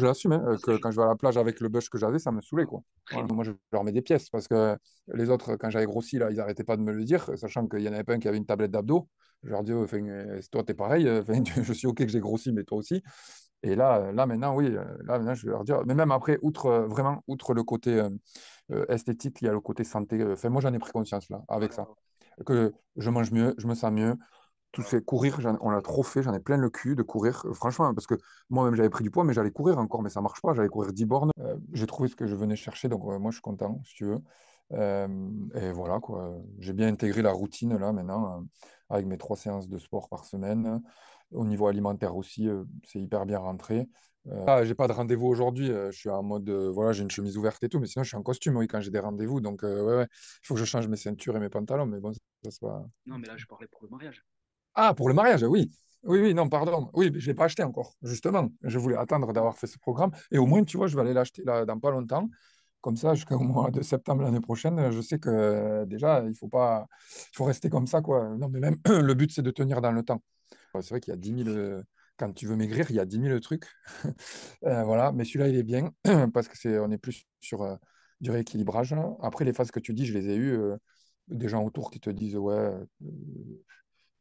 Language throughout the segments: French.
je l'assume, hein, Ça, que quand je vais à la plage avec le bush que j'avais, ça me saoulait, quoi. très Voilà. bien. Moi, je leur mets des pièces parce que les autres, quand j'avais grossi, là, ils n'arrêtaient pas de me le dire, sachant qu'il y en avait pas un qui avait une tablette d'abdos. Je leur dis, oh, enfin, toi, t'es pareil, enfin, je suis OK que j'ai grossi, mais toi aussi. Et là maintenant, oui, là, maintenant, je vais leur dire, mais même après, vraiment, outre le côté esthétique, il y a le côté santé. Enfin, moi, j'en ai pris conscience, là, avec ça. Alors, Que je mange mieux, je me sens mieux. Tout alors, c'est courir, on l'a trop fait, j'en ai plein le cul de courir. Franchement, parce que moi-même j'avais pris du poids, mais j'allais courir encore, mais ça marche pas. J'allais courir 10 bornes. J'ai trouvé ce que je venais chercher, donc moi je suis content, si tu veux. Euh, et voilà, quoi. J'ai bien intégré la routine là maintenant, avec mes 3 séances de sport par semaine. Au niveau alimentaire aussi, c'est hyper bien rentré. J'ai pas de rendez-vous aujourd'hui, je suis en mode, voilà, j'ai une chemise ouverte et tout, mais sinon je suis en costume, oui, quand j'ai des rendez-vous. Donc, ouais, ouais, il faut que je change mes ceintures et mes pantalons, mais bon, ça se va. non, mais là, je parlais pour le mariage. Ah, pour le mariage, oui. Oui, oui, non, pardon. Oui, mais je ne l'ai pas acheté encore, justement. Je voulais attendre d'avoir fait ce programme. Et au moins, tu vois, je vais aller l'acheter là, dans pas longtemps. Comme ça, jusqu'au mois de septembre l'année prochaine, je sais que déjà, il faut rester comme ça, quoi. Non, mais même, le but, c'est de tenir dans le temps. C'est vrai qu'il y a 10 000, quand tu veux maigrir, il y a 10 000 trucs. Voilà, mais celui-là, il est bien parce que on est plus sur du rééquilibrage. Après, les phases que tu dis, je les ai eues. Des gens autour qui te disent, ouais,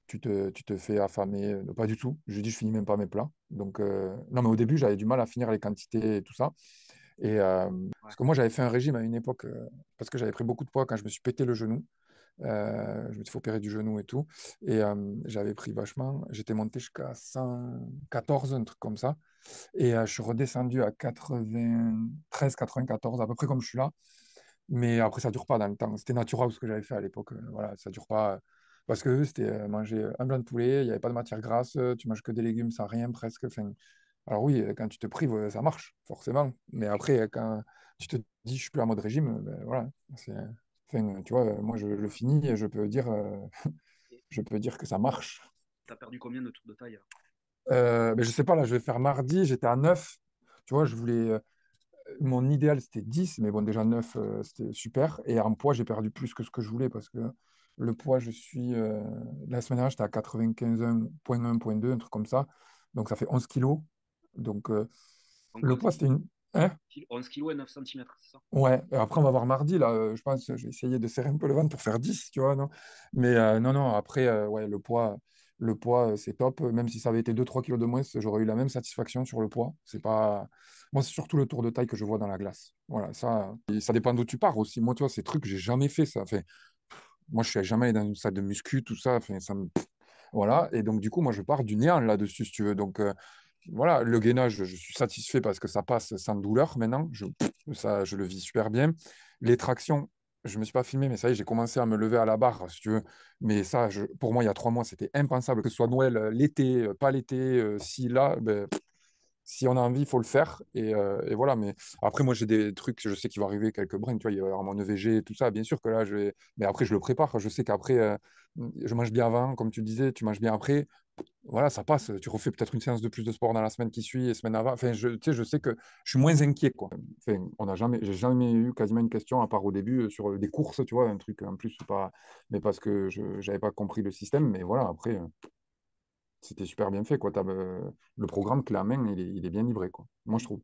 tu te fais affamer. Pas du tout. Je dis, je finis même pas mes plats. Donc, non, mais au début, j'avais du mal à finir les quantités et tout ça. Et Ouais. parce que moi, j'avais fait un régime à une époque parce que j'avais pris beaucoup de poids quand je me suis pété le genou. Je me suis fait opérer du genou et tout. Et j'avais pris vachement. J'étais monté jusqu'à 114, un truc comme ça. Et je suis redescendu à 93, 94, à peu près comme je suis là. Mais après, ça dure pas dans le temps. C'était natural ce que j'avais fait à l'époque. Voilà, ça dure pas. Parce que eux, c'était manger un blanc de poulet, il n'y avait pas de matière grasse, tu manges que des légumes sans rien presque. Enfin, alors oui, quand tu te prives, ça marche, forcément. Mais après, quand tu te dis, je suis plus en mode régime, ben voilà. Enfin, tu vois, moi, je le finis et Et je peux dire que ça marche. t'as perdu combien de tours de taille alors? Mais je sais pas, là, je vais faire mardi, j'étais à 9. Tu vois, mon idéal, c'était 10, mais bon, déjà 9, c'était super. Et en poids, j'ai perdu plus que ce que je voulais parce que le poids, la semaine dernière, j'étais à 95,1,2, un truc comme ça. Donc, ça fait 11 kilos. Donc, Donc le 11 poids, c'était une. Hein? 11 kilos et 9 centimètres, c'est ça? Ouais, et après, on va voir mardi, là. Je pense que je vais essayer de serrer un peu le ventre pour faire 10, tu vois, non? Mais non, non, après, ouais, le poids, c'est top. Même si ça avait été 2-3 kilos de moins, j'aurais eu la même satisfaction sur le poids. C'est pas. Moi, c'est surtout le tour de taille que je vois dans la glace. Voilà, ça, et ça dépend d'où tu pars aussi. Moi, tu vois, ces trucs, j'ai jamais fait ça. Enfin, moi, je suis jamais allé dans une salle de muscu, tout ça. Enfin, voilà. Et donc, du coup, moi, je pars du néant là-dessus, si tu veux. Donc, voilà, le gainage, je suis satisfait parce que ça passe sans douleur maintenant. Ça, je le vis super bien. Les tractions, je ne me suis pas filmé, mais ça y est, j'ai commencé à me lever à la barre, si tu veux. Mais ça, pour moi, il y a 3 mois, c'était impensable que ce soit Noël, l'été, pas l'été, si là, ben, si on a envie, il faut le faire. Et voilà. Mais après, moi, j'ai des trucs, je sais qu'il va arriver quelques brins, tu vois, il va y avoir mon EVG et tout ça. Bien sûr que là, je vais. Mais après, je le prépare. Je sais qu'après, je mange bien avant, comme tu le disais, tu manges bien après. Voilà, ça passe. Tu refais peut-être une séance de plus de sport dans la semaine qui suit et semaine avant. Enfin, tu sais, je sais que je suis moins inquiet, quoi. Enfin, j'ai jamais eu quasiment une question, à part au début, sur des courses, tu vois, un truc en plus, pas, mais parce que je n'avais pas compris le système. Mais voilà, après, c'était super bien fait, quoi. Le programme clé à main, il est bien livré, quoi. Moi, je trouve.